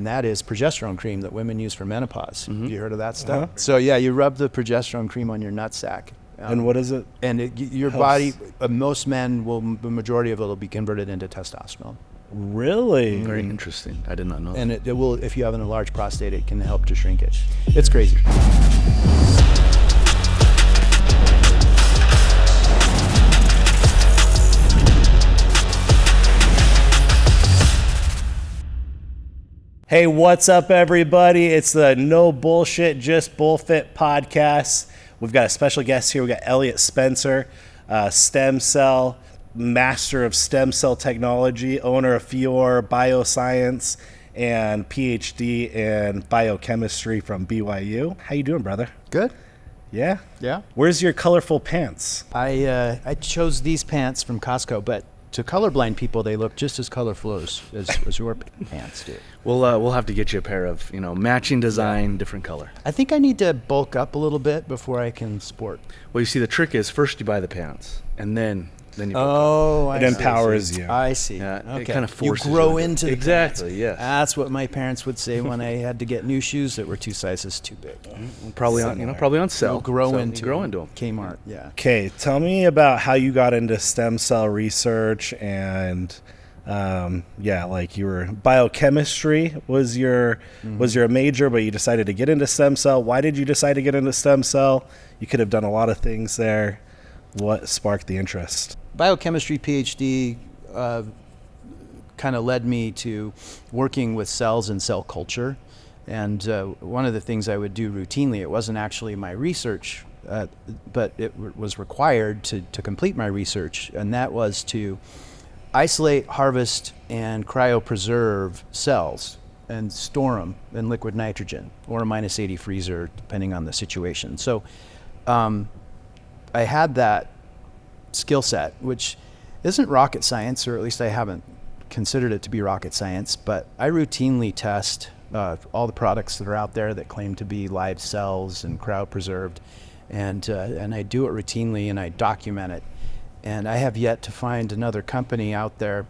and that is progesterone cream that women use for menopause. Have you heard of that stuff? So yeah, you rub the progesterone cream on your nutsack. And what is it? And your body, most men the majority of it will be converted into testosterone. Really? Very interesting. I did not know. And it will, if you have an enlarged prostate, it can help to shrink it. It's crazy. Hey, what's up, everybody? It's the No Bullshit, Just BullFit podcast. We've got a special guest here. We got Eliott Spencer, stem cell, master of stem cell technology, owner of Fior Bioscience, and Ph.D. in biochemistry from BYU. How you doing, brother? Good. Yeah? Yeah. Where's your colorful pants? I chose these pants from Costco, but to colorblind people, they look just as colorful as your pants do. We'll have to get you a pair of matching design, different color. I think I need to bulk up a little bit before I can sport. Well, you see, the trick is first you buy the pants, and then you bulk up. Oh, It empowers you. I see. Yeah, Okay. it kind of forces you grow to- into the exactly. pants. Yes. That's what my parents would say when I had to get new shoes that were 2 sizes too big. Probably on sale. You'll grow So into you grow into them. Kmart. Yeah. Okay, tell me about how you got into stem cell research and like your biochemistry was your major, but you decided to get into stem cell. Why did you decide to get into stem cell? You could have done a lot of things there. What sparked the interest? Biochemistry PhD kind of led me to working with cells and cell culture. And one of the things I would do routinely, it wasn't actually my research, but it was required to complete my research, and that was to isolate, harvest, and cryopreserve cells and store them in liquid nitrogen or a -80 freezer, depending on the situation. So I had that skill set, which isn't rocket science, or at least I haven't considered it to be rocket science, but I routinely test all the products that are out there that claim to be live cells and cryopreserved, and I do it routinely and I document it. And I have yet to find another company out there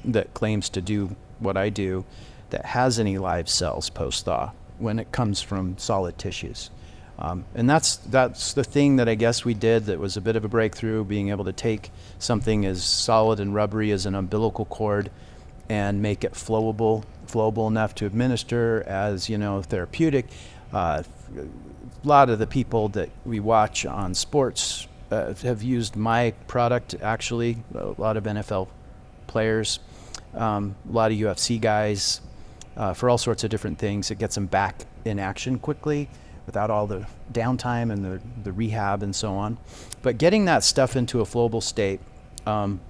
that claims to do what I do that has any live cells post-thaw when it comes from solid tissues. And that's the thing that I guess we did that was a bit of a breakthrough, being able to take something as solid and rubbery as an umbilical cord and make it flowable enough to administer as, therapeutic. A lot of the people that we watch on sports have used my product, actually. A lot of NFL players, a lot of UFC guys, for all sorts of different things. It gets them back in action quickly without all the downtime and the rehab and so on. But getting that stuff into a flowable state, and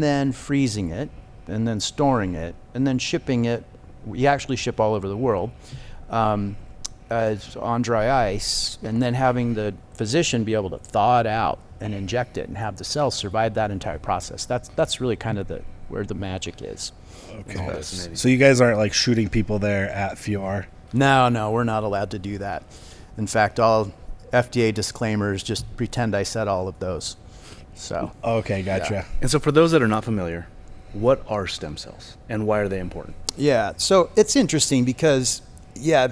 then freezing it, and then storing it, and then shipping it. We actually ship all over the world, on dry ice, and then having the physician be able to thaw it out and inject it and have the cells survive that entire process. That's really kind of where the magic is. Okay. So you guys aren't like shooting people there at Fior? No, we're not allowed to do that. In fact, all FDA disclaimers just pretend I said all of those. So. Okay, gotcha. Yeah. And so for those that are not familiar, what are stem cells and why are they important? Yeah, so it's interesting because,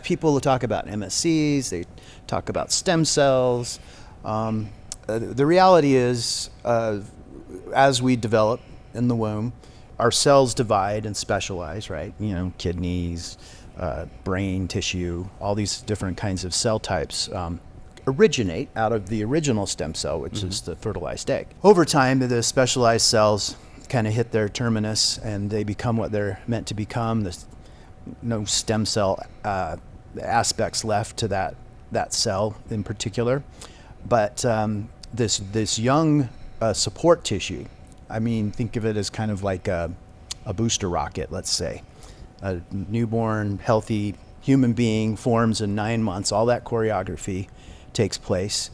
people will talk about MSCs, they talk about stem cells. The reality is, as we develop in the womb, our cells divide and specialize, right? Kidneys, brain tissue, all these different kinds of cell types originate out of the original stem cell, which is the fertilized egg. Over time, the specialized cells kind of hit their terminus and they become what they're meant to become. There's no stem cell aspects left to that cell in particular. But this young support tissue, think of it as kind of like a booster rocket, let's say. A newborn, healthy human being forms in 9 months. All that choreography takes place.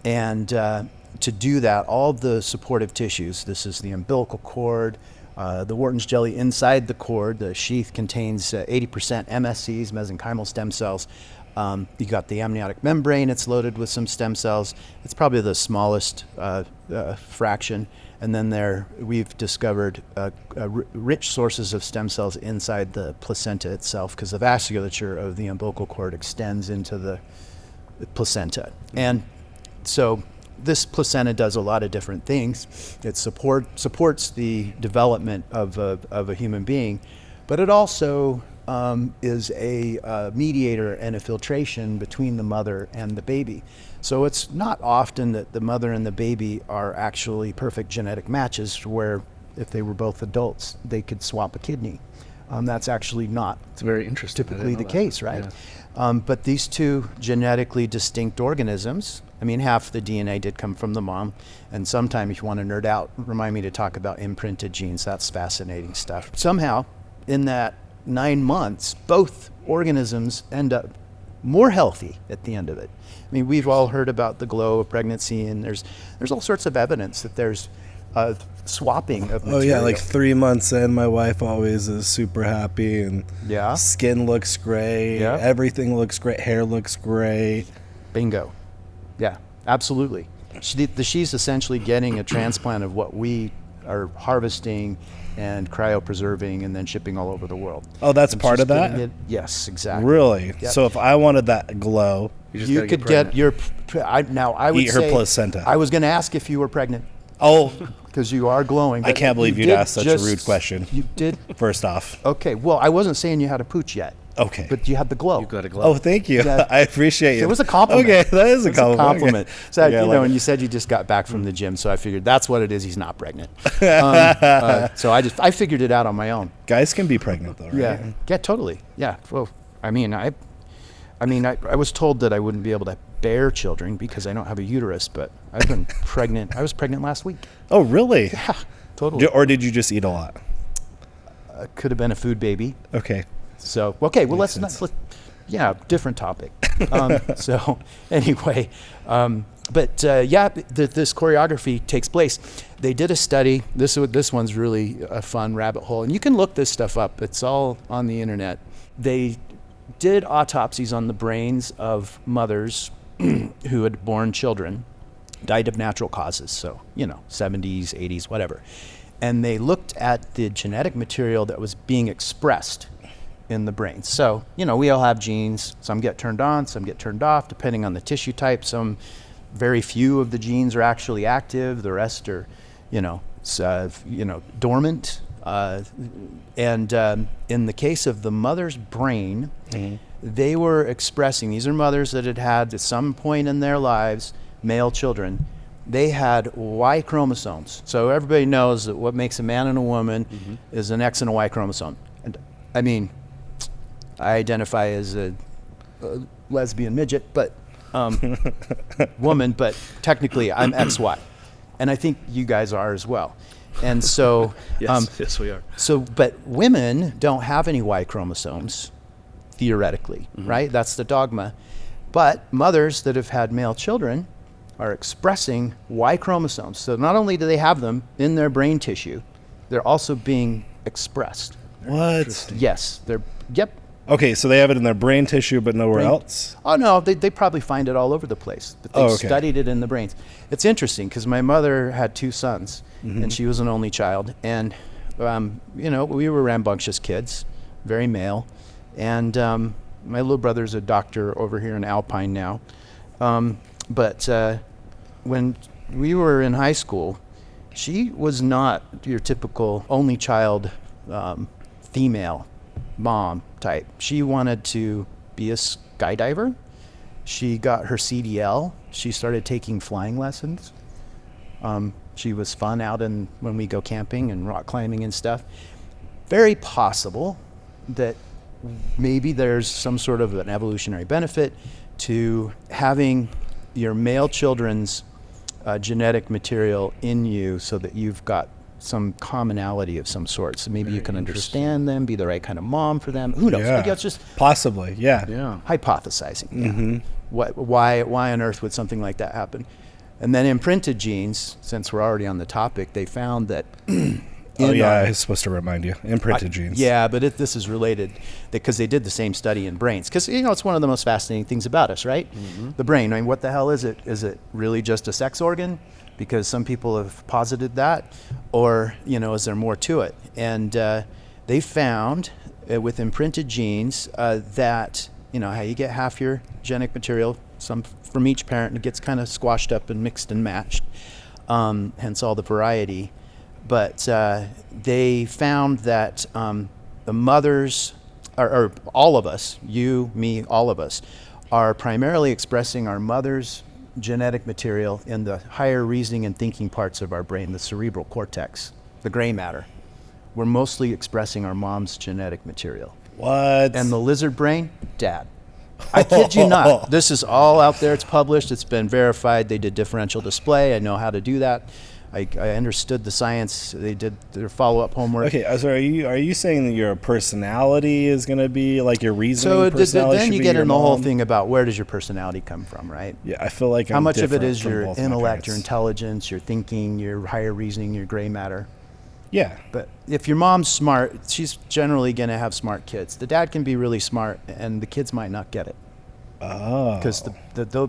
And to do that, all the supportive tissues, this is the umbilical cord, the Wharton's jelly inside the cord, the sheath contains 80% MSCs, mesenchymal stem cells. You got the amniotic membrane, it's loaded with some stem cells. It's probably the smallest fraction. And then we've discovered rich sources of stem cells inside the placenta itself, because the vasculature of the umbilical cord extends into the placenta. And so this placenta does a lot of different things. It supports the development of a human being, but it also is a mediator and a filtration between the mother and the baby. So it's not often that the mother and the baby are actually perfect genetic matches, where if they were both adults, they could swap a kidney. That's actually not It's very interesting. typically the case, right? Yeah. But these two genetically distinct organisms, I mean, half the DNA did come from the mom. And sometime, if you want to nerd out, remind me to talk about imprinted genes. That's fascinating stuff. Somehow, in that 9 months, both organisms end up more healthy at the end of it. I mean, we've all heard about the glow of pregnancy, and there's all sorts of evidence that there's swapping of material. Oh yeah, like 3 months in, my wife always is super happy, and skin looks great, everything looks great, hair looks great. Bingo. Yeah, absolutely. She's essentially getting a transplant of what we are harvesting and cryopreserving and then shipping all over the world. Oh, that's part of that? Yes, exactly. Really? Yep. So if I wanted that glow, you could get your. Now I would eat her placenta. I was going to ask if you were pregnant. Oh, because you are glowing. I can't believe you'd ask such a rude question. You did. First off. Okay. Well, I wasn't saying you had a pooch yet. Okay. But you had the glow. You got a glow. Oh, thank you. Yeah. I appreciate it. It was a compliment. Okay, that is a compliment. Okay. So, Okay, and you said you just got back from the gym, so I figured that's what it is. He's not pregnant. So I figured it out on my own. Guys can be pregnant, though, right? Yeah, totally. Yeah. Well, I mean, I was told that I wouldn't be able to bear children because I don't have a uterus, but I've been pregnant. I was pregnant last week. Oh, really? Yeah, totally. Or did you just eat a lot? Could have been a food baby. Okay. So, okay, well, let's different topic. So, anyway, but this choreography takes place. They did a study. This one's really a fun rabbit hole, and you can look this stuff up. It's all on the internet. They did autopsies on the brains of mothers who had born children, died of natural causes, so, 70s, 80s, whatever. And they looked at the genetic material that was being expressed in the brain. So, we all have genes. Some get turned on, some get turned off, depending on the tissue type. Some, very few of the genes are actually active. The rest are, dormant. And in the case of the mother's brain, they were expressing, these are mothers that had at some point in their lives male children. They had Y chromosomes. So everybody knows that what makes a man and a woman is an X and a Y chromosome. And I mean, I identify as a lesbian midget, but woman, but technically I'm XY. And I think you guys are as well. And so, yes, we are. So, but women don't have any Y chromosomes, theoretically, right? That's the dogma. But mothers that have had male children are expressing Y chromosomes. So not only do they have them in their brain tissue, they're also being expressed. What? Yes, yep. Okay, so they have it in their brain tissue, but nowhere else? Oh, no, they probably find it all over the place. But they studied it in the brains. It's interesting because my mother had 2 sons, and she was an only child. And, we were rambunctious kids, very male. And my little brother's a doctor over here in Alpine now. But when we were in high school, she was not your typical only child female mom type. She wanted to be a skydiver. She got her CDL. She started taking flying lessons. She was fun out when we go camping and rock climbing and stuff. Very possible that maybe there's some sort of an evolutionary benefit to having your male children's genetic material in you so that you've got some commonality of some sort. So maybe you can understand them, be the right kind of mom for them. Who knows? Yeah. Maybe it's just possibly, yeah. Hypothesizing. Yeah. Why on earth would something like that happen? And then imprinted genes, since we're already on the topic, they found that I was supposed to remind you. Imprinted genes. Yeah, but this is related because they did the same study in brains. Because, it's one of the most fascinating things about us, right? The brain. I mean, what the hell is it? Is it really just a sex organ? because some people have posited that, or, is there more to it? And they found with imprinted genes that, how you get half your genetic material, some from each parent, and it gets kind of squashed up and mixed and matched, hence all the variety. But they found that the mothers, or all of us, you, me, all of us, are primarily expressing our mother's genetic material in the higher reasoning and thinking parts of our brain, the cerebral cortex, the gray matter. We're mostly expressing our mom's genetic material. What? And the lizard brain, dad. I kid you not. This is all out there. It's published. It's been verified. They did differential display. I know how to do that. I understood the science. They did their follow-up homework. Okay, so are you saying that your personality is going to be like your reasoning personality? So then you should get be your in the whole mom? thing about where does your personality come from, right? Yeah, I feel like how I'm much of it different is from your both my intellect, your parents. intelligence, your thinking, your higher reasoning, your gray matter. Yeah. But if your mom's smart, she's generally going to have smart kids. The dad can be really smart, and the kids might not get it. Oh. Because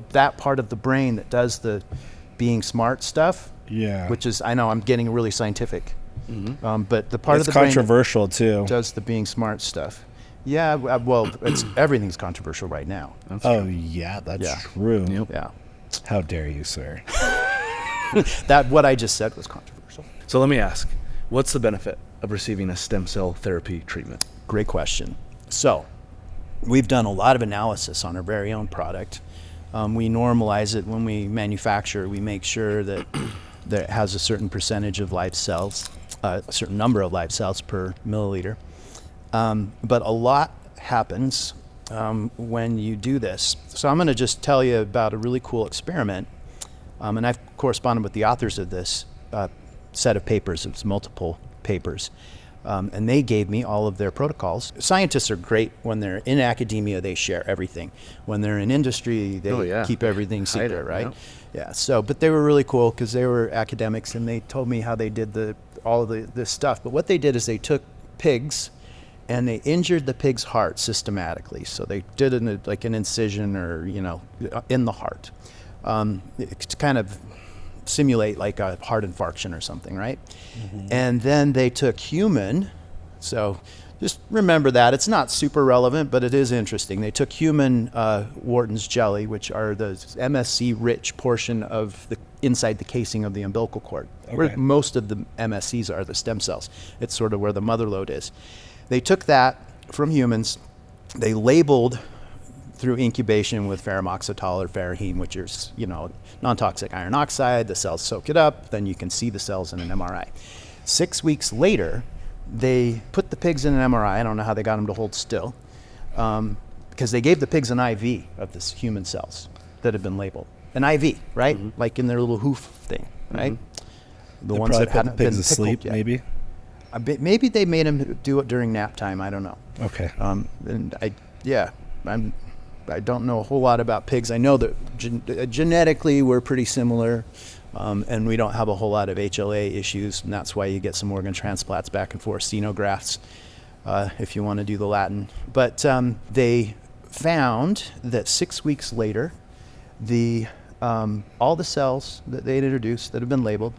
that part of the brain that does the being smart stuff, Yeah. which is, I know I'm getting really scientific, but the part It's of the brain controversial too. that does the being smart stuff. Yeah, well, everything's controversial right now. Oh yeah, that's Yeah. true. Yep. Yeah, How dare you, sir? that what I just said was controversial. So let me ask, what's the benefit of receiving a stem cell therapy treatment? Great question. So, we've done a lot of analysis on our very own product. We normalize it when we manufacture. We make sure that it has a certain percentage of live cells, a certain number of live cells per milliliter. But a lot happens when you do this. So I'm going to just tell you about a really cool experiment. And I've corresponded with the authors of this set of papers. It's multiple papers. And they gave me all of their protocols. Scientists are great when they're in academia, they share everything. When they're in industry, they keep everything Hide secret, it, right? yep. Yeah, so, but they were really cool because they were academics and they told me how they did all of this stuff. But what they did is they took pigs and they injured the pig's heart systematically. So they did like an incision or, in the heart to kind of simulate like a heart infarction or something, right? Mm-hmm. And then they took human, so just remember that. It's not super relevant, but it is interesting. They took human Wharton's jelly, which are the MSC-rich portion of the inside the casing of the umbilical cord, where most of the MSCs are, the stem cells. It's sort of where the mother lode is. They took that from humans, they labeled through incubation with ferromoxetol or ferriheme, which is, non-toxic iron oxide. The cells soak it up, then you can see the cells in an MRI. 6 weeks later, they put the pigs in an MRI. I don't know how they got them to hold still, because they gave the pigs an IV of this human cells that had been labeled. An IV, right? Mm-hmm. Like in their little hoof thing, right? Mm-hmm. The they ones that hadn't been asleep, yet. maybe. Maybe they made them do it during nap time. I don't know. Okay. And I don't know a whole lot about pigs. I know that genetically we're pretty similar, and we don't have a whole lot of HLA issues, and that's why you get some organ transplants back and forth, xenografts, if you want to do the Latin. But they found that 6 weeks later, all the cells that they had introduced that have been labeled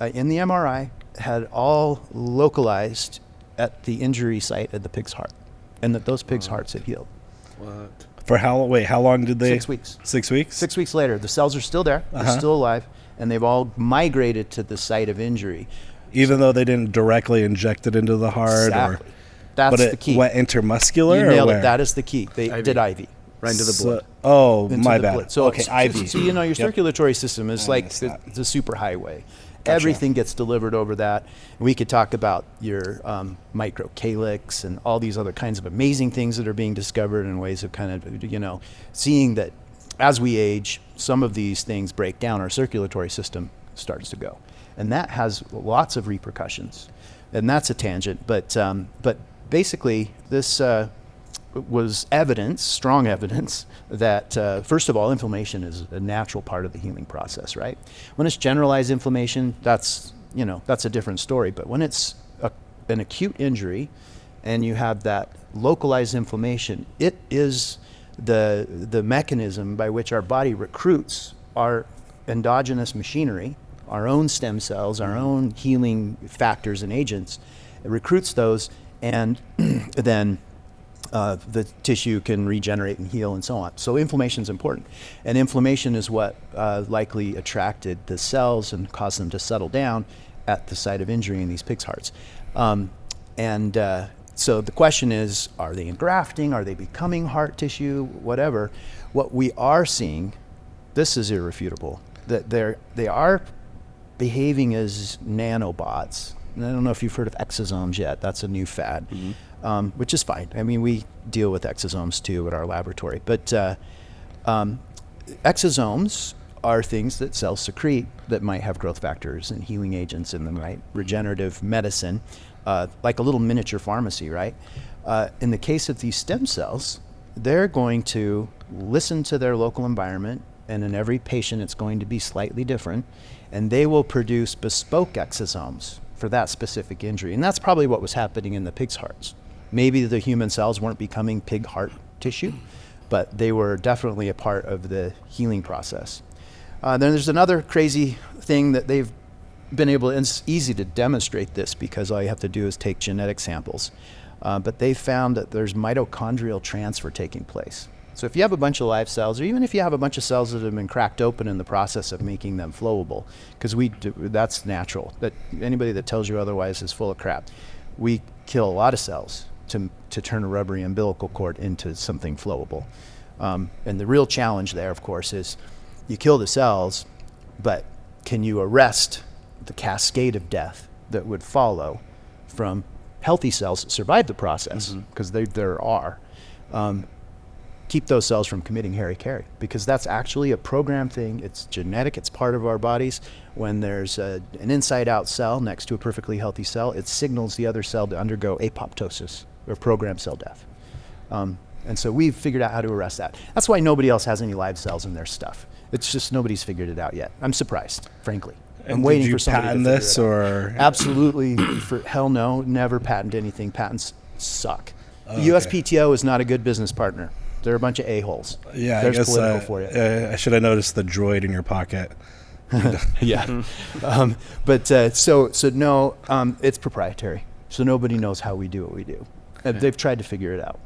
in the MRI had all localized at the injury site at the pig's heart, and that those pigs' hearts had healed. What? For how long did they? 6 weeks. 6 weeks? 6 weeks later, the cells are still there, they're still alive, and they've all migrated to the site of injury. Even though they didn't directly inject it into the heart? Exactly. That's but the key. It went intermuscular? You nailed or it. That is the key. They did IV. Right into the blood. Oh, Into my the bad. blood. So, okay, IV. So your Yep. circulatory system is like the super highway. Gotcha. Everything gets delivered over that. We could talk about your microcalyx and all these other kinds of amazing things that are being discovered in ways of kind of, seeing that as we age, some of these things break down, our circulatory system starts to go. And that has lots of repercussions. And that's a tangent. But basically, this was evidence, strong evidence, that first of all, inflammation is a natural part of the healing process, right? When it's generalized inflammation, that's a different story. But when it's an acute injury and you have that localized inflammation, it is the mechanism by which our body recruits our endogenous machinery our own stem cells, our own healing factors and agents. It recruits those, and then the tissue can regenerate and heal and so on. So inflammation is important. And inflammation is what likely attracted the cells and caused them to settle down at the site of injury in these pigs' hearts. So the question is, are they engrafting? Are they becoming heart tissue? Whatever. What we are seeing, this is irrefutable, that they are behaving as nanobots. And I don't know if you've heard of exosomes yet. That's a new fad, which is fine. I mean, we deal with exosomes too at our laboratory. But exosomes are things that cells secrete that might have growth factors and healing agents in them, right? Regenerative medicine, like a little miniature pharmacy, right? In the case of these stem cells, they're going to listen to their local environment, and in every patient it's going to be slightly different, and they will produce bespoke exosomes for that specific injury. And that's probably what was happening in the pig's hearts. Maybe the human cells weren't becoming pig heart tissue, but they were definitely a part of the healing process. Then there's another crazy thing that they've been able, and it's easy to demonstrate this because all you have to do is take genetic samples. But they found that there's mitochondrial transfer taking place. So if you have a bunch of live cells, or even if you have a bunch of cells that have been cracked open in the process of making them flowable, because that's natural. That anybody that tells you otherwise is full of crap. We kill a lot of cells to turn a rubbery umbilical cord into something flowable. And the real challenge there, of course, is you kill the cells, but can you arrest the cascade of death that would follow from healthy cells that survive the process? Because there are. Keep those cells from committing hara-kiri, because that's actually a programmed thing. It's genetic. It's part of our bodies. When there's an inside-out cell next to a perfectly healthy cell, it signals the other cell to undergo apoptosis, or programmed cell death. And so we've figured out how to arrest that. That's why nobody else has any live cells in their stuff. It's just nobody's figured it out yet. I'm surprised, frankly. I'm waiting for somebody to figure this, it out. or Absolutely, for hell no, never patent anything. Patents suck. The USPTO is not a good business partner. They're a bunch of a-holes. Yeah, There's I guess political for you. I should have noticed the droid in your pocket. Yeah. So no, it's proprietary. So nobody knows how we do what we do. They've tried to figure it out.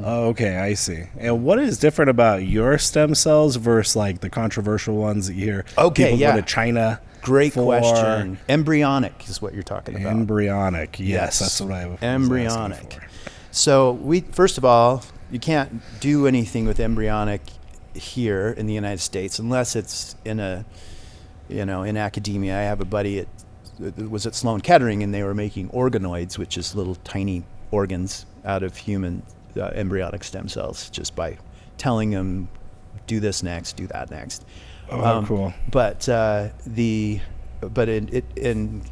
Okay, I see. And what is different about your stem cells versus like the controversial ones that you hear people go to China? Great question. Embryonic is what you're talking about. Embryonic, yes, that's what I was embryonic. asking for. So first of all, you can't do anything with embryonic here in the United States unless it's in in academia. I have a buddy was at Sloan Kettering, and they were making organoids, which is little tiny organs out of human embryonic stem cells, just by telling them, do this next, do that next. Cool. But in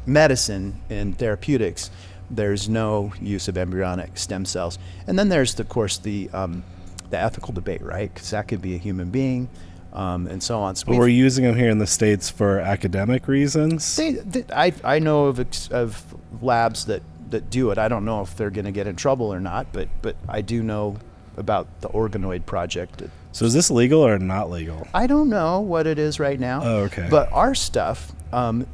medicine and therapeutics, there's no use of embryonic stem cells. And then there's, of course, the ethical debate, right? Because that could be a human being, and so on. So we're using them here in the States for academic reasons. I know of labs that do it. I don't know if they're going to get in trouble or not, but I do know about the organoid project. So is this legal or not legal? I don't know what it is right now. Oh, okay. But our stuff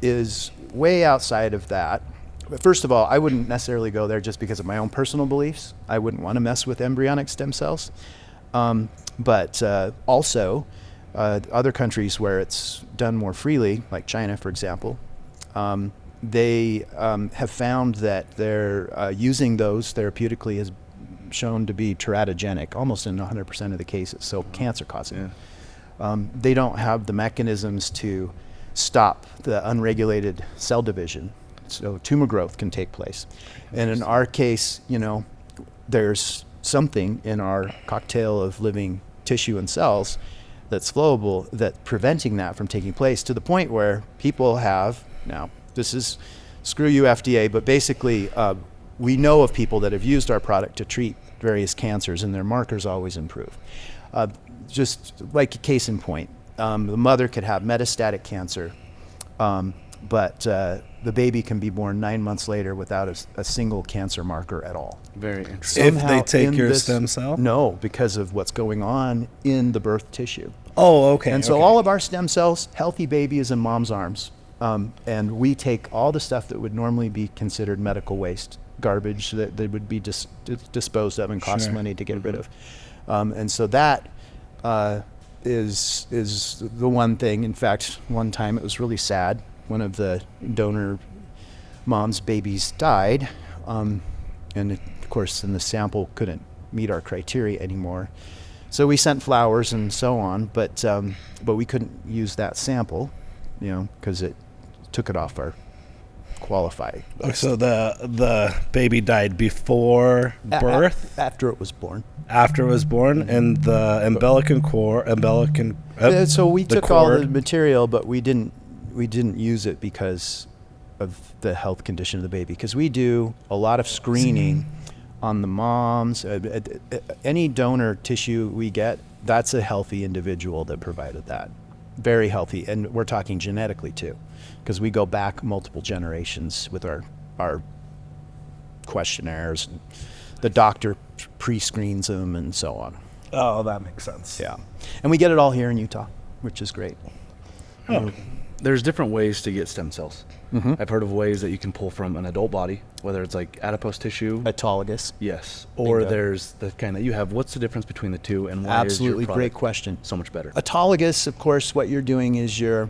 is way outside of that. But first of all, I wouldn't necessarily go there just because of my own personal beliefs. I wouldn't want to mess with embryonic stem cells. But also, other countries where it's done more freely, like China, for example, they have found that they're using those therapeutically has shown to be teratogenic, almost in 100% of the cases, so cancer causing. Yeah. They don't have the mechanisms to stop the unregulated cell division, so tumor growth can take place. And in our case, there's something in our cocktail of living tissue and cells that's flowable, that preventing that from taking place, to the point where people have, now this is, screw you FDA, but basically we know of people that have used our product to treat various cancers, and their markers always improve. Just like a case in point, the mother could have metastatic cancer, but the baby can be born 9 months later without a single cancer marker at all. Very interesting. If they take your stem cell? No, because of what's going on in the birth tissue. Oh, okay. And so all of our stem cells, healthy baby is in mom's arms. And we take all the stuff that would normally be considered medical waste, garbage that would be disposed of and cost Sure. money to get rid of. And so that is the one thing. In fact, one time it was really sad. One of the donor mom's babies died. And of course, then the sample couldn't meet our criteria anymore. So we sent flowers and so on, but we couldn't use that sample, because it took it off our qualify list. So the baby died before birth? After it was born. After it was born, and the umbilical cord. So we the took all the cord. material, but we didn't use it because of the health condition of the baby. Because we do a lot of screening on the moms. Any donor tissue we get, that's a healthy individual that provided that. Very healthy, and we're talking genetically too, because we go back multiple generations with our questionnaires. And the doctor pre-screens them and so on. Oh, that makes sense. Yeah, and we get it all here in Utah, which is great. Oh. There's different ways to get stem cells. Mm-hmm. I've heard of ways that you can pull from an adult body, whether it's like adipose tissue. Autologous. Yes. Or Bingo. there's the kind that you have. What's the difference between the two, and why Absolutely is your great product question. so much better? Autologous, of course, what you're doing is you're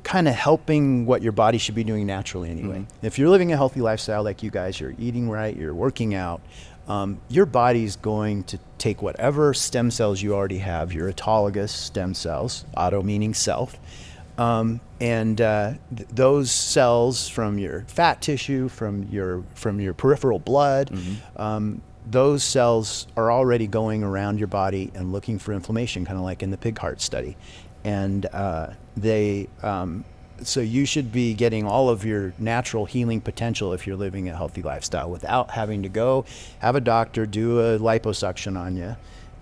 kind of helping what your body should be doing naturally anyway. Mm-hmm. If you're living a healthy lifestyle like you guys, you're eating right, you're working out, your body's going to take whatever stem cells you already have, your autologous stem cells, auto meaning self, those cells from your fat tissue, from your peripheral blood, those cells are already going around your body and looking for inflammation, kind of like in the pig heart study. And so you should be getting all of your natural healing potential if you're living a healthy lifestyle without having to go have a doctor do a liposuction on you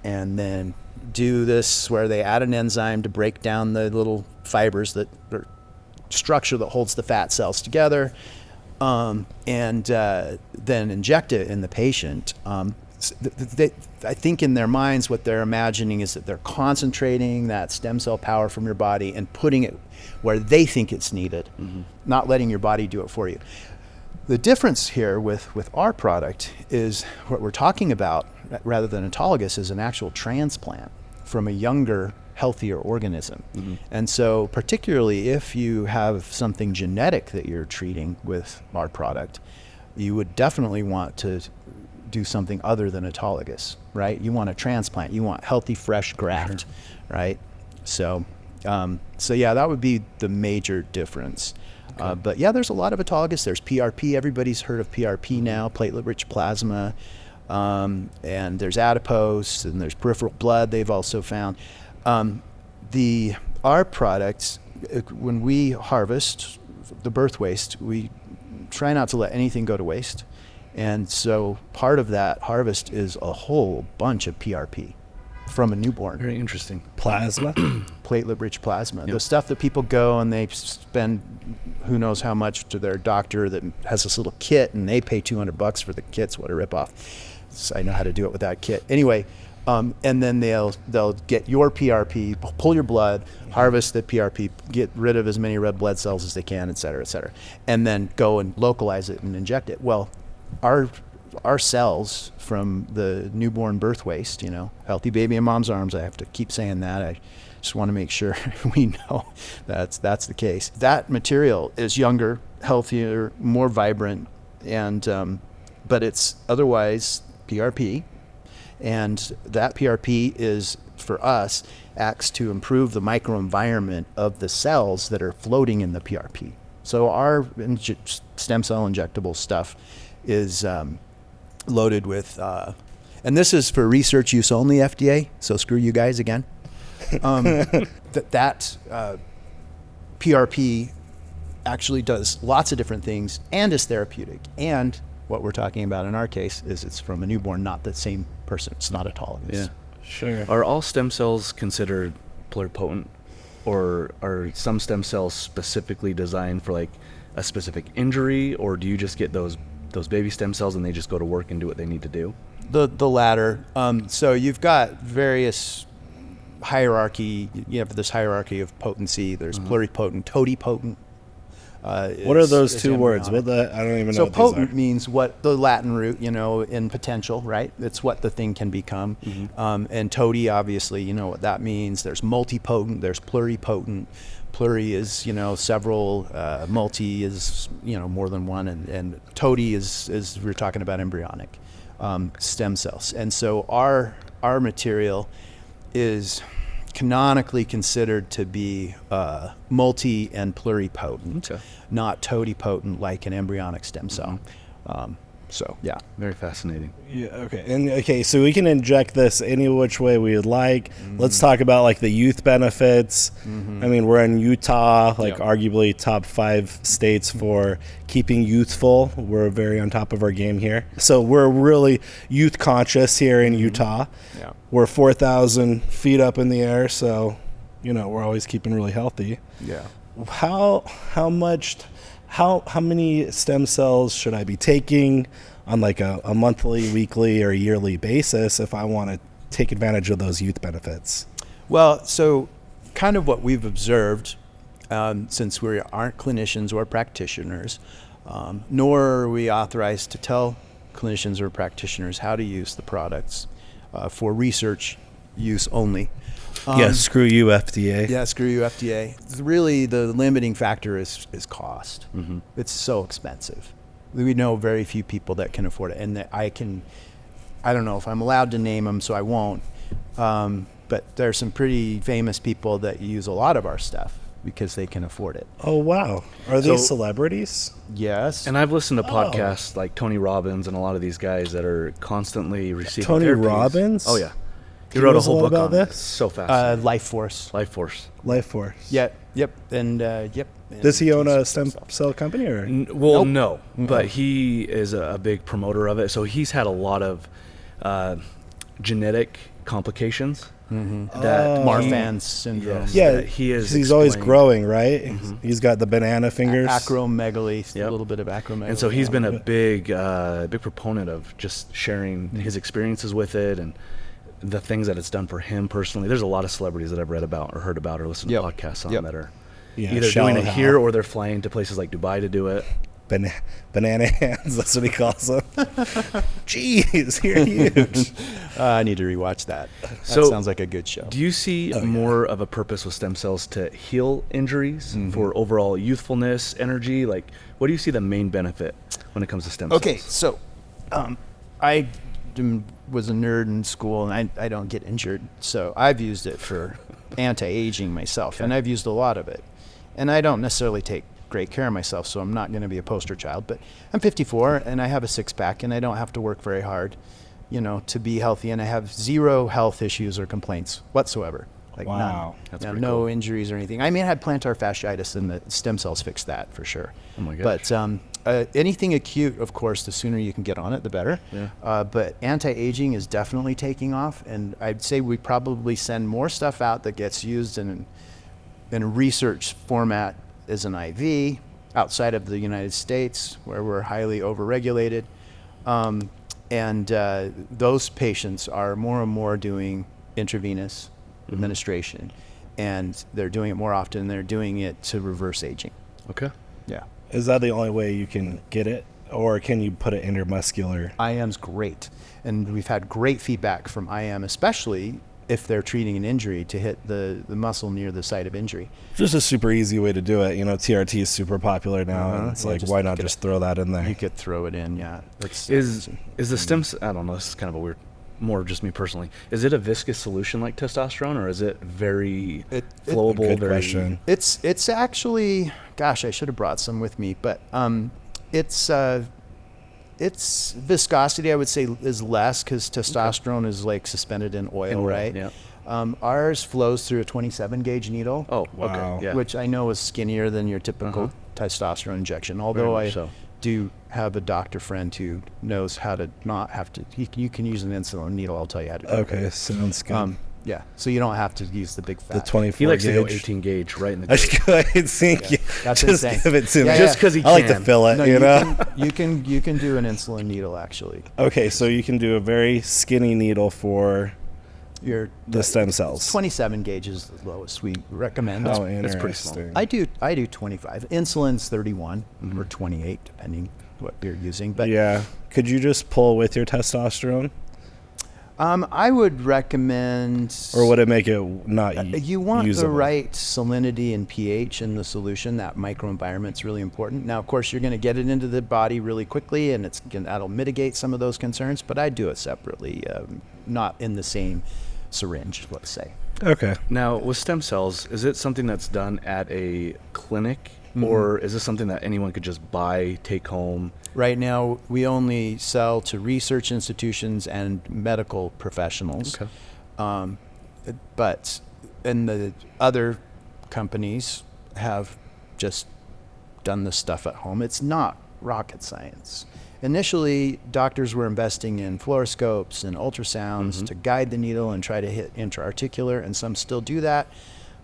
and then do this where they add an enzyme to break down the little fibers that or structure that holds the fat cells together, and then inject it in the patient. I think in their minds what they're imagining is that they're concentrating that stem cell power from your body and putting it where they think it's needed, not letting your body do it for you. The difference here with our product is what we're talking about, rather than autologous, is an actual transplant from a younger, healthier organism. And so particularly if you have something genetic that you're treating with our product, you would definitely want to do something other than autologous, right? You want a transplant, you want healthy, fresh graft, right? So yeah, that would be the major difference. Okay. But yeah, there's a lot of autologous. There's PRP. Everybody's heard of PRP now, platelet-rich plasma. And there's adipose, and there's peripheral blood they've also found. Our products, when we harvest the birth waste, we try not to let anything go to waste. And so part of that harvest is a whole bunch of PRP from a newborn. Very interesting. Plasma? Platelet-rich plasma. Yep. The stuff that people go and they spend who knows how much to their doctor that has this little kit, and they pay $200 for the kits. What a ripoff. So I know how to do it with that kit. Anyway, and then they'll get your PRP, pull your blood, harvest the PRP, get rid of as many red blood cells as they can, et cetera, and then go and localize it and inject it. Well, our cells from the newborn birth waste, healthy baby in mom's arms, I have to keep saying that. I just want to make sure we know that's the case. That material is younger, healthier, more vibrant, and but it's otherwise PRP. And that PRP is, for us, acts to improve the microenvironment of the cells that are floating in the PRP. So our stem cell injectable stuff is loaded with, and this is for research use only, FDA, so screw you guys again. That PRP actually does lots of different things and is therapeutic. And what we're talking about in our case is it's from a newborn, not the same person. It's not autologous. Yeah. Sure. Are all stem cells considered pluripotent, or are some stem cells specifically designed for like a specific injury, or do you just get those baby stem cells and they just go to work and do what they need to do? The latter. So you've got various hierarchy. You have this hierarchy of potency. There's pluripotent, totipotent, What are those two words? I don't even know So what potent these are. means what the Latin root, in potential, right? It's what the thing can become. And toady, obviously, you know what that means. There's multipotent, there's pluripotent. Pluri is, several. Multi is, more than one. And toady is we're talking about embryonic stem cells. And so our material is canonically considered to be multi and pluripotent, not totipotent like an embryonic stem cell. So yeah, Very fascinating. Yeah. Okay. So we can inject this any which way we would like. Let's talk about like the youth benefits. I mean, we're in Utah, arguably top 5 states for keeping youthful. We're very on top of our game here. So we're really youth conscious here in Utah. Yeah. We're 4,000 feet up in the air, so we're always keeping really healthy. yeah. How many stem cells should I be taking on like a monthly, weekly, or yearly basis if I want to take advantage of those youth benefits? Well, so kind of what we've observed, since we aren't clinicians or practitioners, nor are we authorized to tell clinicians or practitioners how to use the products for research use only. Screw you, FDA. Yeah, screw you, FDA. Really, the limiting factor is cost. It's so expensive. We know very few people that can afford it, and that I don't know if I'm allowed to name them, so I won't. But there's some pretty famous people that use a lot of our stuff because they can afford it. Oh, wow. Are these celebrities? Yes. And I've listened to podcasts like Tony Robbins and a lot of these guys that are constantly receiving Tony therapies. Robbins? Oh, yeah. He He wrote a knows a whole lot book about on this. this? So fascinating. Life Force. Life Force. Life Force. Yeah. Yep. And yep. Does he own a stem cell company or? Well, no, but he is a big promoter of it. So he's had a lot of genetic complications that Marfan's syndrome. Yeah, that he is. he's always explained. growing, right? He's got the banana fingers. Acromegaly, Yep. a little bit of acromegaly. And so he's been a big proponent of just sharing his experiences with it and the things that it's done for him personally. There's a lot of celebrities that I've read about or heard about or listened to podcasts on that are either doing it here or they're flying to places like Dubai to do it. Banana hands, that's what he calls them. Jeez, you're huge. I need to rewatch that. That So, sounds like a good show. Do you see more of a purpose with stem cells to heal injuries for overall youthfulness, energy? Like, what do you see the main benefit when it comes to stem cells? Okay, so I was a nerd in school, and I don't get injured, so I've used it for anti-aging myself, and I've used a lot of it. And I don't necessarily take great care of myself, so I'm not going to be a poster child, but I'm 54, and I have a six-pack, and I don't have to work very hard, to be healthy, and I have zero health issues or complaints whatsoever. Like Wow. none. That's No, pretty no cool. injuries or anything. I mean, I had plantar fasciitis, and the stem cells fixed that for sure. Oh my gosh. But anything acute, of course, the sooner you can get on it, the better. Yeah. But anti-aging is definitely taking off, and I'd say we probably send more stuff out that gets used in a research format as an IV outside of the United States, where we're highly overregulated. And those patients are more and more doing intravenous administration, and they're doing it more often. They're doing it to reverse aging. Okay. Yeah. Is that the only way you can get it? Or can you put it intermuscular? IM's great, and we've had great feedback from IM, especially if they're treating an injury, to hit the muscle near the site of injury. Just a super easy way to do it. TRT is super popular now, and it's Yeah, like, just why not get just throw that in there? You could throw it in, yeah. Is the stem cell, I don't know, this is kind of a weird, more just me personally. Is it a viscous solution like testosterone, or is it very flowable? Good very question. It's actually, gosh, I should have brought some with me, but its viscosity, I would say, is less because testosterone is like suspended in oil, right? Yeah. Ours flows through a 27 gauge needle. Oh, Wow. okay. Yeah. Which I know is skinnier than your typical testosterone injection. Although much I so. do have a doctor friend who knows how to not have to. You can use an insulin needle. I'll tell you how to do it. Okay, sounds good. Yeah, so you don't have to use the big the fat. 24 He likes gauge. to go 18 gauge right in the I gauge. should go ahead and think. That's Just insane. give it to me. Yeah, Just 'cause he I like to can. fill it, No, you know? you can do an insulin needle actually. Okay, so you can do a very skinny needle for The stem cells. 27 gauge is the lowest we recommend. Oh, That's pretty small. interesting. I do 25. Insulin's 31 or 28, depending what you're using. But Yeah. Could you just pull with your testosterone? I would recommend. Or would it make it not You want usable? the right salinity and pH in the solution. That microenvironment's really important. Now, of course, you're going to get it into the body really quickly, and that'll mitigate some of those concerns. But I do it separately, not in the same syringe, let's say. Okay. Now, with stem cells, is it something that's done at a clinic, or is this something that anyone could just buy, take home? Right now, we only sell to research institutions and medical professionals. Okay. But the other companies have just done this stuff at home. It's not rocket science. Initially, doctors were investing in fluoroscopes and ultrasounds to guide the needle and try to hit intra-articular, and some still do that.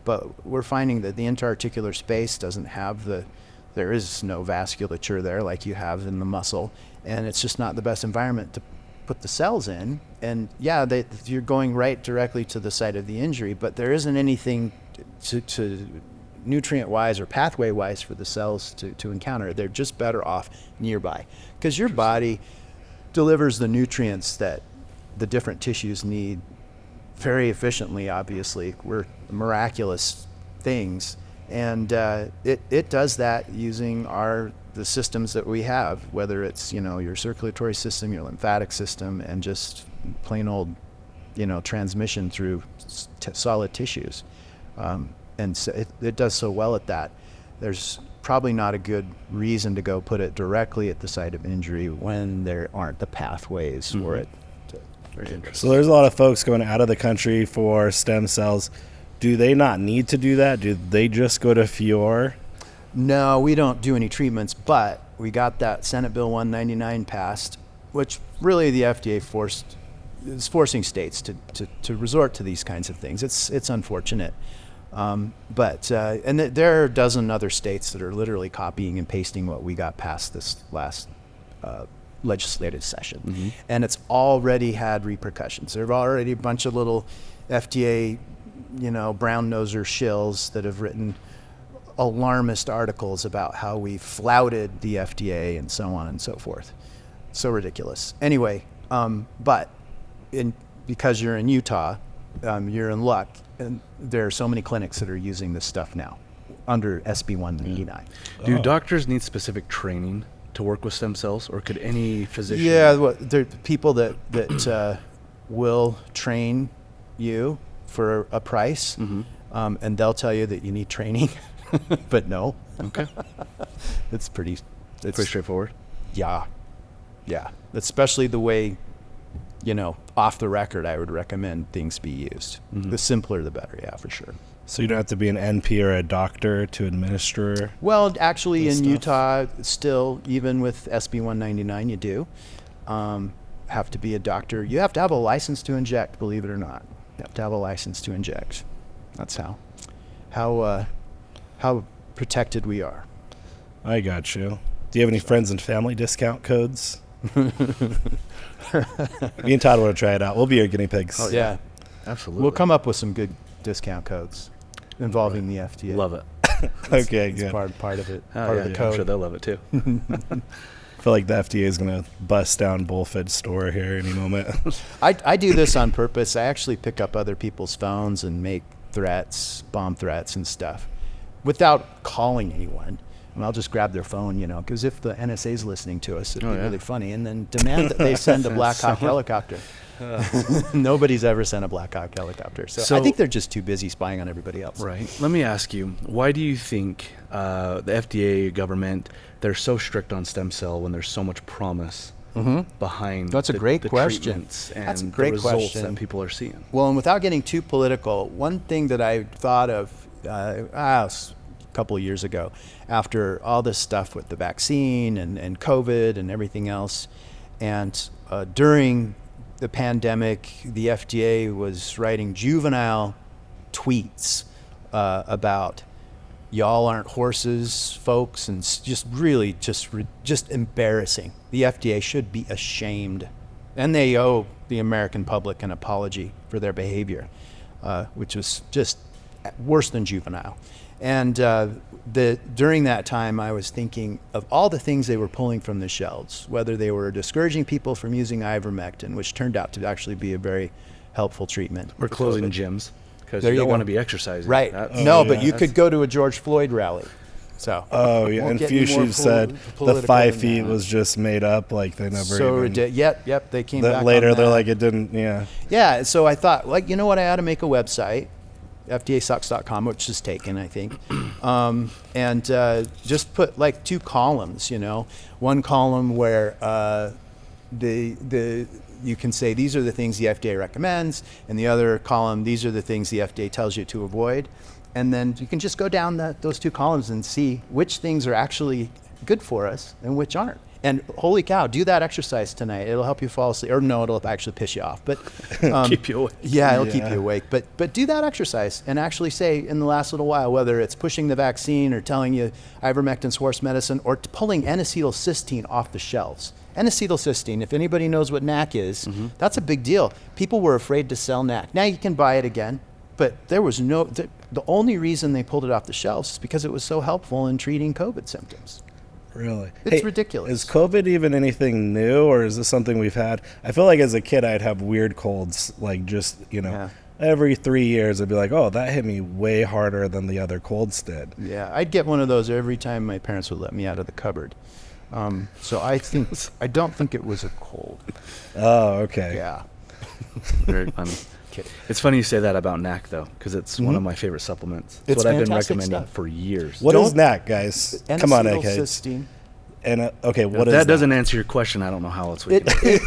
But we're finding that the intra-articular space doesn't have there is no vasculature there like you have in the muscle, and it's just not the best environment to put the cells in. And yeah, you're going right directly to the site of the injury, but there isn't anything to nutrient-wise or pathway-wise for the cells to encounter. They're just better off nearby, because your body delivers the nutrients that the different tissues need very efficiently. Obviously, we're miraculous things, and it does that using the systems that we have, whether it's your circulatory system, your lymphatic system, and just plain old transmission through solid tissues. And so it does so well at that. There's probably not a good reason to go put it directly at the site of injury when there aren't the pathways for it. Very interesting. So there's a lot of folks going out of the country for stem cells. Do they not need to do that? Do they just go to Fior? No, we don't do any treatments, but we got that Senate Bill 199 passed, which really the FDA is forcing states to resort to these kinds of things. It's unfortunate. But there are a dozen other states that are literally copying and pasting what we got passed this last legislative session. And it's already had repercussions. There are already a bunch of little FDA, brown noser shills that have written alarmist articles about how we flouted the FDA and so on and so forth. So ridiculous. Anyway, but because you're in Utah, you're in luck. And there are so many clinics that are using this stuff now under SB 199. Do doctors need specific training to work with stem cells, or could any physician? Yeah, there are people that will train you for a price, and they'll tell you that you need training, but no. Okay. It's pretty straightforward. Yeah. Especially the way, off the record, I would recommend things be used. The simpler, the better. Yeah, for sure. So you don't have to be an NP or a doctor to administer? Well, actually, in stuff? Utah, still, even with SB 199, you do have to be a doctor. You have to have a license to inject, believe it or not. You have to have a license to inject. That's how protected we are. I got you. Do you have any friends and family discount codes? Me and Todd want to try it out. We'll be your guinea pigs. Oh, yeah. Absolutely. We'll come up with some good discount codes involving the FDA. Love it. Okay, It's good. part of it. Oh, Part yeah, of the I'm code. sure they'll love it too. I feel like the FDA is going to bust down BullFit's store here any moment. I do this on purpose. I actually pick up other people's phones and make threats, bomb threats and stuff, without calling anyone. And I'll just grab their phone, because if the NSA is listening to us, it'd be really funny, and then demand that they send a Black Hawk helicopter. Nobody's ever sent a Black Hawk helicopter. So I think they're just too busy spying on everybody else. Right. Let me ask you, why do you think the FDA government, they're so strict on stem cell when there's so much promise behind That's a great question. treatments and That's a great the results question. that people are seeing? Well, and without getting too political, one thing that I thought of a couple of years ago, after all this stuff with the vaccine and COVID and everything else, and during the pandemic, the FDA was writing juvenile tweets about y'all aren't horses, folks, and just embarrassing. The FDA should be ashamed, and they owe the American public an apology for their behavior, which was just worse than juvenile. And during that time, I was thinking of all the things they were pulling from the shelves, whether they were discouraging people from using ivermectin, which turned out to actually be a very helpful treatment. Or closing gyms because There you you don't go. want to be exercising. Right. That's- But you could go to a George Floyd rally. So. Oh yeah, Won't and get any more Fuchsia said the political 5 than feet that. was just made up, like they never So even. yep, they came That back later on they're that. like it didn't. Yeah. Yeah, so I thought, like, you know what, I ought to make a website, fdasucks.com, which is taken, I think, and just put like 2 columns, one column where you can say these are the things the FDA recommends, and the other column, these are the things the FDA tells you to avoid. And then you can just go down those 2 columns and see which things are actually good for us and which aren't. And holy cow, do that exercise tonight. It'll help you fall asleep. Or no, it'll actually piss you off. But keep you awake. Yeah, it'll keep Yeah. you awake. But do that exercise and actually say in the last little while, whether it's pushing the vaccine or telling you ivermectin's horse medicine or pulling N-acetylcysteine off the shelves. N-acetylcysteine, if anybody knows what NAC is, that's a big deal. People were afraid to sell NAC. Now you can buy it again. But there was the only reason they pulled it off the shelves is because it was so helpful in treating COVID symptoms. Really? It's ridiculous. Is COVID even anything new, or is this something we've had? I feel like as a kid, I'd have weird colds, like just, Yeah. every 3 years, I'd be like, oh, that hit me way harder than the other colds did. Yeah, I'd get one of those every time my parents would let me out of the cupboard. So I don't think it was a cold. Oh, okay. Yeah. Very funny. Okay. It's funny you say that about NAC though, because it's one of my favorite supplements. It's what I've been fantastic recommending stuff. for years. What is Don't- NAC, guys? Come on, eggheads. N-acetylcysteine. And okay, If what is that doesn't answer your question, I don't know how else we It, can.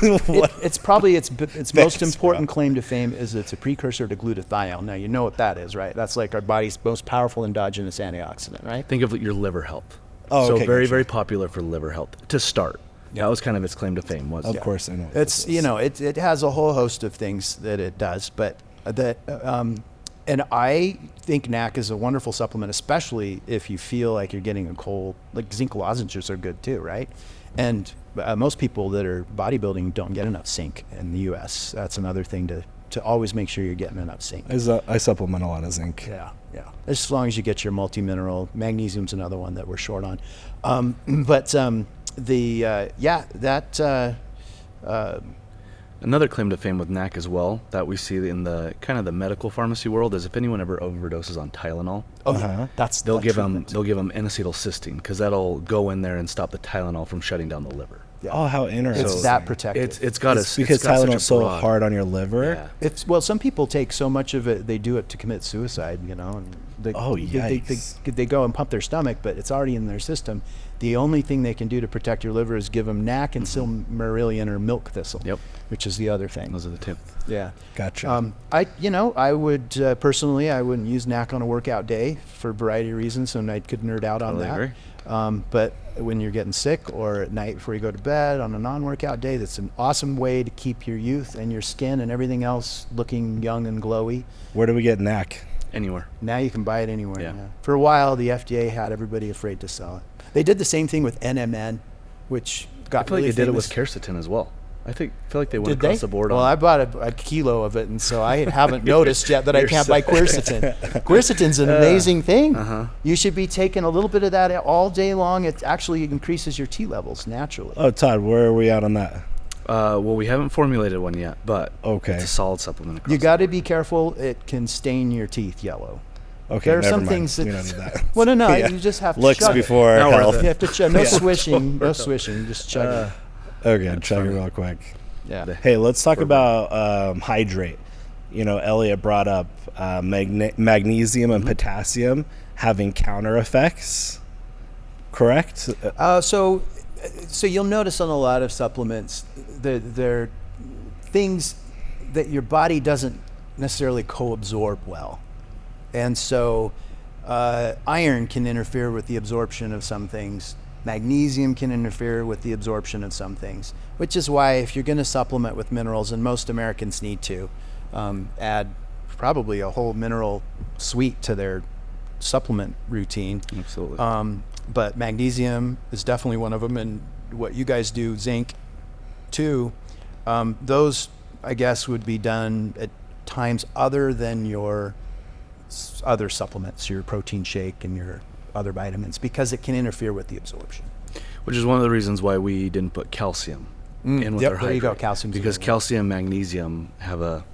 it's probably its most Thanks, important bro. claim to fame is it's a precursor to glutathione. Now you know what that is, right? That's like our body's most powerful endogenous antioxidant, right? Think of your liver health. Oh, so okay, very, gotcha. very popular for liver health to start. That was kind of its claim to fame. Was Of course, I know. what It's this is. it has a whole host of things that it does, but and I think NAC is a wonderful supplement, especially if you feel like you're getting a cold. Like zinc lozenges are good too, right? And most people that are bodybuilding don't get enough zinc in the U.S. That's another thing to always make sure you're getting enough zinc. I supplement a lot of zinc. Yeah. As long as you get your multi-mineral, magnesium's another one that we're short on. Another claim to fame with NAC as well that we see in the kind of the medical pharmacy world is if anyone ever overdoses on Tylenol, That's they'll the give them treatment. N-acetylcysteine because that'll go in there and stop the Tylenol from shutting down the liver. Oh, how interesting. It's that protective. It's got It's a because it's got such a Tylenol's so broad- hard on your liver. Yeah. Well, some people take so much of it, they do it to commit suicide, and Oh, yikes. they go and pump their stomach, but it's already in their system. The only thing they can do to protect your liver is give them NAC and Silmarillion or milk thistle, Yep. which is the other thing. Those are the two. Yeah. Gotcha. I would personally, I wouldn't use NAC on a workout day for a variety of reasons, and I could nerd out on Totally that. agree. But when you're getting sick or at night before you go to bed on a non-workout day, that's an awesome way to keep your youth and your skin and everything else looking young and glowy. Where do we get NAC? Anywhere. Now you can buy it anywhere. Yeah. For a while, the FDA had everybody afraid to sell it. They did the same thing with NMN, which got I feel like really they did it with famous. quercetin as well. I feel like they went Did across they? the board Well, on I bought a kilo of it, and so I haven't noticed yet that I You're can't so- buy quercetin. Quercetin's an amazing thing. Uh-huh. You should be taking a little bit of that all day long. It actually increases your T levels naturally. Oh, Todd, where are we at on that? Well, we haven't formulated one yet, but Okay. it's a solid supplement. Across You the got to board. be careful. It can stain your teeth yellow. Okay, There are never some mind. things that. We don't need that. Well, no, Yeah. you just have to Looks chug it. before Now we're health. You have to chug. No Yeah. swishing. No swishing. Just chug it. Okay, chug it real quick. Yeah. Hey, let's talk about hydrate. Eliott brought up magnesium and potassium having counter effects. Correct? So you'll notice on a lot of supplements, they're things that your body doesn't necessarily co-absorb well. And so iron can interfere with the absorption of some things. Magnesium can interfere with the absorption of some things, which is why if you're going to supplement with minerals, and most Americans need to, add probably a whole mineral suite to their supplement routine. Absolutely. But magnesium is definitely one of them, and what you guys do, zinc, too. Those I guess, would be done at times other than your other supplements, your protein shake and your other vitamins, because it can interfere with the absorption. Which is one of the reasons why we didn't put calcium in with Yep, our there you go. hydrate. Calcium's Because another one. calcium and magnesium have a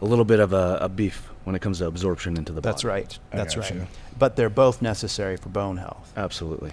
little bit of a beef when it comes to absorption into the body. That's right. That's got right. you. But they're both necessary for bone health. Absolutely.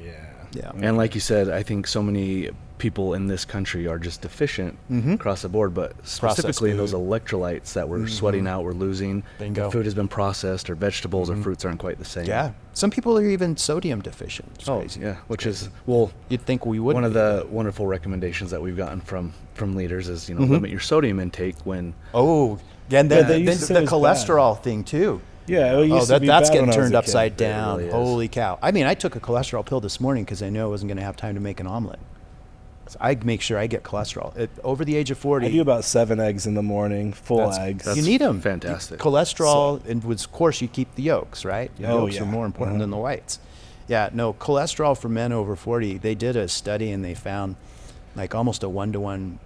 Yeah. Yeah. And like you said, I think so many people in this country are just deficient across the board, but specifically those food. electrolytes that we're sweating out, we're losing. Bingo. The food has been processed, or vegetables or fruits aren't quite the same. Yeah. Some people are even sodium deficient. It's crazy. Yeah, which is, well, You'd think we would. one of the wonderful recommendations that we've gotten from leaders is, limit your sodium intake when Oh, and Yeah, then they the used to say it was cholesterol thing too. Yeah, it used to be that's bad getting when I was turned a upside kid. down. really is. Holy cow! I mean, I took a cholesterol pill this morning because I knew I wasn't going to have time to make an omelet. So I make sure I get cholesterol over the age of 40. I do about 7 eggs in the morning, full eggs. that's you need them. fantastic. Cholesterol, and of course, you keep the yolks, right? The Oh, yolks yeah. are more important than the whites. Yeah, no, cholesterol for men over 40, they did a study and they found like almost a 1-to-1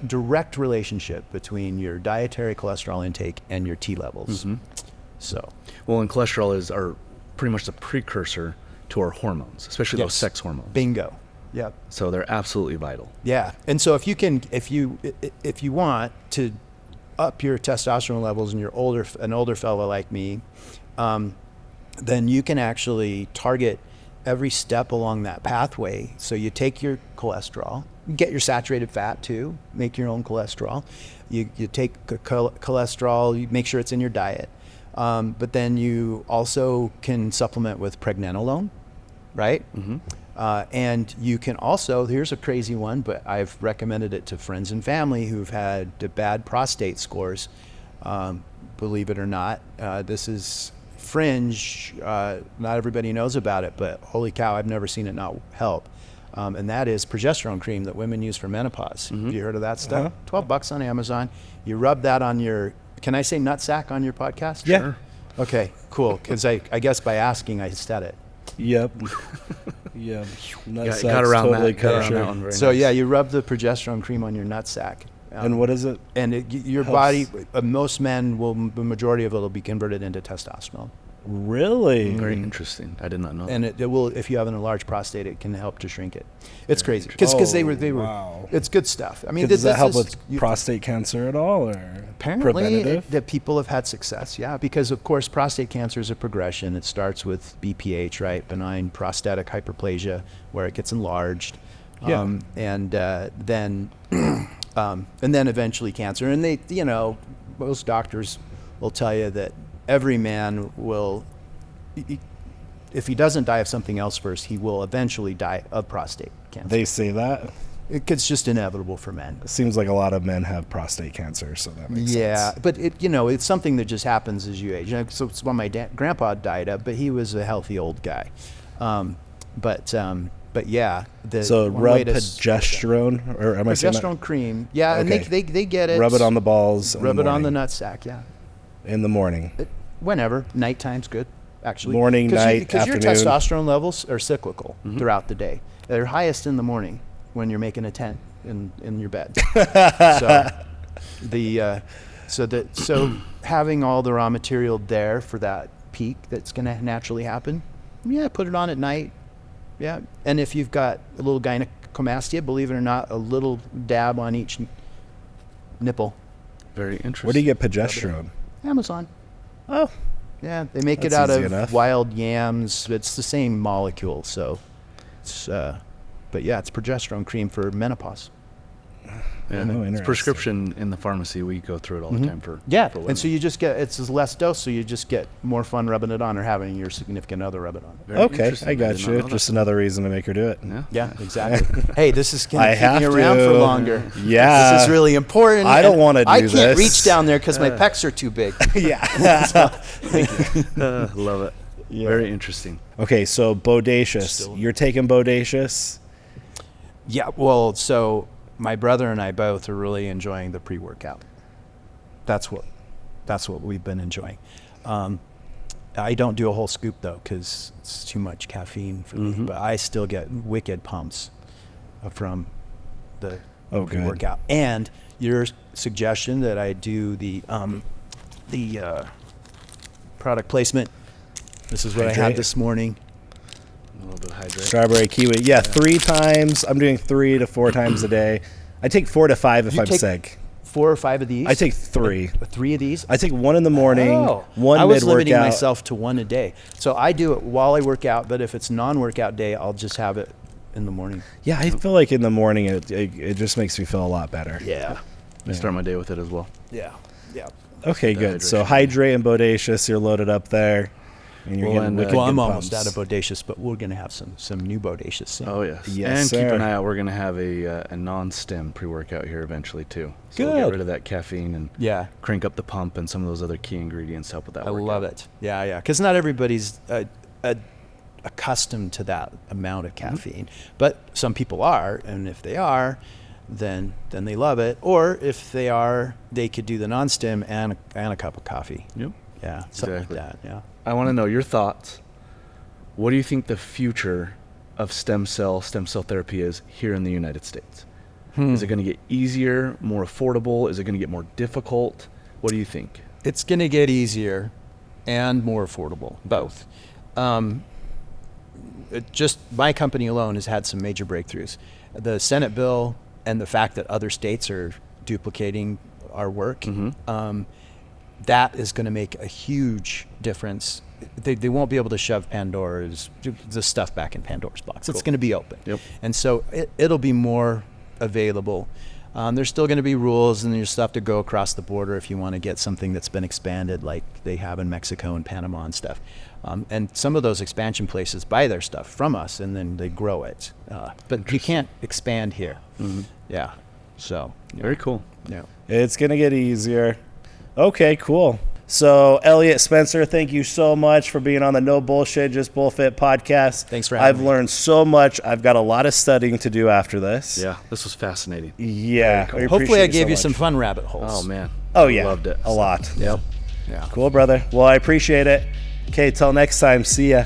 direct relationship between your dietary cholesterol intake and your T levels. So, Well, and cholesterol are pretty much the precursor to our hormones, especially those Yes. sex hormones. bingo. Yep. So they're absolutely vital. Yeah, and so if you want to up your testosterone levels and you're an older fella like me, then you can actually target every step along that pathway. So you take your cholesterol, you get your saturated fat too, make your own cholesterol. You take cholesterol, you make sure it's in your diet, but then you also can supplement with pregnenolone, right? And you can also, here's a crazy one, but I've recommended it to friends and family who've had bad prostate scores. Believe it or not, this is fringe. Not everybody knows about it, but holy cow, I've never seen it not help. And that is progesterone cream that women use for menopause. Have you heard of that stuff? $12 on Amazon. You rub that on your, can I say nutsack on your podcast? Yeah. Sure. Okay, cool. Because I guess by asking, I said it. Yep. Yep. Got around totally that. Got around kosher. that one very So nice. yeah, you rub the progesterone cream on your nutsack. And what is it? And your helps? body, most men will, the majority of it will be converted into testosterone. Really? Very interesting. I did not know. And it will, if you have an enlarged prostate, it can help to shrink it. It's crazy because they were wow. it's good stuff. I mean, Does that help is- with prostate cancer at all, or apparently preventative? that people have had success. Yeah, because of course prostate cancer is a progression. It starts with BPH, right, benign prostatic hyperplasia, where it gets enlarged, Yeah. and then eventually cancer. And they, most doctors will tell you that every man will, if he doesn't die of something else first, he will eventually die of prostate cancer. They say that. It's just inevitable for men. It seems like a lot of men have prostate cancer, so that makes sense. But it's something that just happens as you age. So it's when my grandpa died of, but he was a healthy old guy. But yeah. So one rub way to progesterone, or am I saying that? progesterone cream. Yeah, Okay. and they get it. Rub it on the balls. in Rub it on the morning. nutsack. Yeah. In the morning. Whenever. Nighttime's good, actually. Morning, night, Because your afternoon. testosterone levels are cyclical throughout the day. They're highest in the morning when you're making a tent in your bed. So having all the raw material there for that peak that's going to naturally happen, yeah, put it on at night. Yeah. And if you've got a little gynecomastia, believe it or not, a little dab on each nipple. Very interesting. Where do you get progesterone? Amazon. Oh, Yeah, they make it That's out easy of enough. wild yams. It's the same molecule, so it's but yeah, it's progesterone cream for menopause. Yeah, Oh, it's interesting. prescription in the pharmacy. We go through it all the time for Yeah, for and so women. you just get, it's less dose, so you just get more fun rubbing it on or having your significant other rub it on. Very okay. interesting. I did got not you. know that. Just another reason to make her do it. Yeah, exactly. Hey, this is going I to keep me have around for to. longer. Yeah. This is really important. I don't and wanna do I can't this. reach down there because my pecs are too big. Yeah. Love it. Very interesting. Okay, so bodacious. You're taking bodacious. Yeah, well, so my brother and I both are really enjoying the pre-workout. That's what we've been enjoying. I don't do a whole scoop though because it's too much caffeine for me. But I still get wicked pumps from the Oh, good. Workout. And your suggestion that I do the product placement. This is what I Hydrate. had this morning. A little bit of hydrate. Strawberry kiwi. Yeah, 3 times. I'm doing 3 to 4 times a day. I take 4 to 5 if You I'm take sick. 4 or 5 of these? I take 3. 3 of these? I take 1 in the morning, Oh, 1 I was limiting mid-workout. myself to 1 a day. So I do it while I work out, but if it's non-workout day, I'll just have it in the morning. Yeah, I feel like in the morning it just makes me feel a lot better. Yeah. I start my day with it as well. Yeah. Yeah. Okay, The good. So hydration. hydrate and bodacious, you're loaded up there. And you're Well, getting and, wicked Well, I'm good almost pumps. out of bodacious, but we're going to have some new bodacious soon. Oh yes. Yes, and keep sir. an eye out. We're gonna have a non-stem pre-workout here eventually too. So we'll Good. get rid of that caffeine and Yeah. crank up the pump and some of those other key ingredients to help with that. I workout. love it. Yeah, yeah. Because not everybody's accustomed to that amount of caffeine, but some people are, and if they are, then they love it. Or if they are, they could do the non-stim and a cup of coffee. Yep. Yeah, something Exactly. like that. Yeah. I want to know your thoughts. What do you think the future of stem cell therapy is here in the United States? Is it going to get easier, more affordable? Is it going to get more difficult? What do you think? It's going to get easier and more affordable, both. Just my company alone has had some major breakthroughs. The Senate bill and the fact that other states are duplicating our work, that is going to make a huge difference. They won't be able to shove the stuff back in Pandora's box. It's going to be open. Yep. And so it'll be more available. There's still going to be rules, and there's stuff to go across the border if you want to get something that's been expanded like they have in Mexico and Panama and stuff. And some of those expansion places buy their stuff from us, and then they grow it. But you can't expand here. Yeah. So. Very cool. Yeah. It's going to get easier. Okay, cool. So, Eliott Spencer, thank you so much for being on the No Bullshit, Just BullFit podcast. Thanks for having I've me. learned so much. I've got a lot of studying to do after this. Yeah, this was fascinating. Yeah. cool. I Hopefully, appreciate I it gave so you much. some fun rabbit holes. Oh man. Oh, yeah. Loved it. A lot. Yep. Yeah. Cool, brother. Well, I appreciate it. Okay, till next time. See ya.